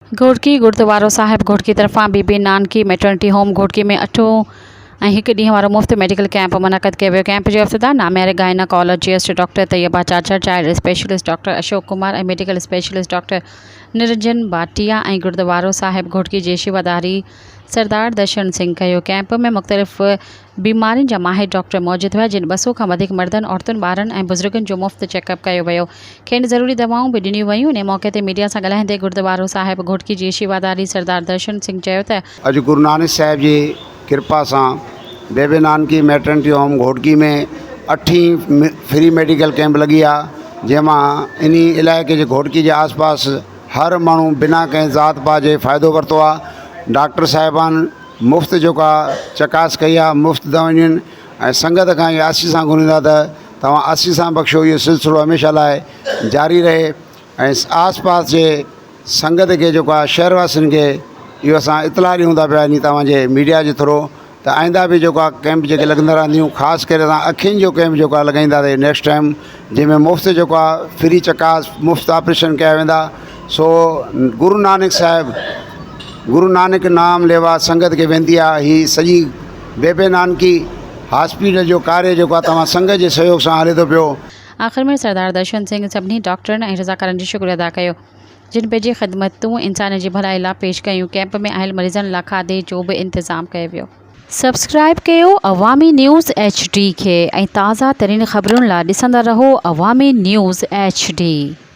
घोड़की गुरुद्वारो साहिब घोड़की तरफ़ां बीबी Nanaki maternity home घोड़की में 8 ऐं 1 ॾींहं वारो मुफ़्त मेडिकल कैंप मुनक़द कयो वियो। कैंप जो इफ़्तिताह नामियारे gynaecologist doctor Tayyaba Chachar, child specialist doctor Ashok Kumar ऐं medical specialist doctor Niranjan Bhatia ऐं गुरुद्वारो साहिब घोड़की जे शेवाधारी सरदार दर्शन सिंह कयो। कैंप में मुख़्तलिफ़ बीमारियुनि जा माहिर डॉक्टर मौजूदु हुआ, जिन 200 खां वधीक मर्दनि, औरतुनि, ॿारनि ऐं बुज़ुर्गनि जो मुफ़्त चेकअप कयो वियो। खेनि ज़रूरी दवाऊं बि ॾिनियूं वयूं। इन मौक़े ते मीडिया सां ॻाल्हाईंदे गुरुद्वारो साहिब घोड़की जी शेवाधारी सरदार दर्शन सिंह चयो त अॼु गुरु नानक साहिब जी कृपा सां बेबे नानकी मैटरनिटी होम घोड़की में 8 फ्री मेडिकल कैंप लॻी आहे, जंहिंमां इन इलाइक़े जे घोड़की जे आसपास हर माण्हू बिना कंहिं ज़ात पात जे फ़ाइदो वरितो आहे। डॉक्टर साहिबान मुफ़्त जेका चकास कई आहे, मुफ़्त दवाऊं ऐं संगत खां इहा आसी सां घुरींदा त तव्हां आसी सां बख़्शो। इहो सिलसिलो हमेशह लाइ जारी रहे ऐं आस पास जे संगत खे जेको आहे शहरवासियुनि खे इहो असां इतलाह ॾियूं था पिया इन तव्हांजे मीडिया जे थ्रू त आईंदा बि जेको आहे कैंप जेके लॻंदा रहंदियूं। ख़ासि करे असां अखियुनि जो कैंप जेको आहे लॻाईंदासीं नेक्स्ट टाइम, जंहिंमें मुफ़्त जेको आहे फ्री चकास मुफ़्त ऑपरेशन कया वेंदा। सो गुरु नानक साहिब गुरु नानक नाम लेवा संगत खे वेंदी आहे। हीअ सॼी बेबे नानकी हॉस्पिटल जो कार्य जेको आहे तव्हां संगत जे सहयोग सां हले थो पियो। आख़िर में सरदार दर्शन सिंह सभिनी डॉक्टरनि ऐं रज़ाकारनि जो शुक्रिया अदा कयो, जिन पंहिंजी ख़िदमतूं इंसान जी भलाई लाइ पेश कयूं। कैंप में आयल मरीज़नि लाइ खाधे जो बि इंतज़ाम कयो वियो। सब्सक्राइब कयो अवामी न्यूज़ HD खे ऐं ताज़ा तरीन ख़बरुनि लाइ ॾिसंदा रहो अवामी न्यूज़ HD।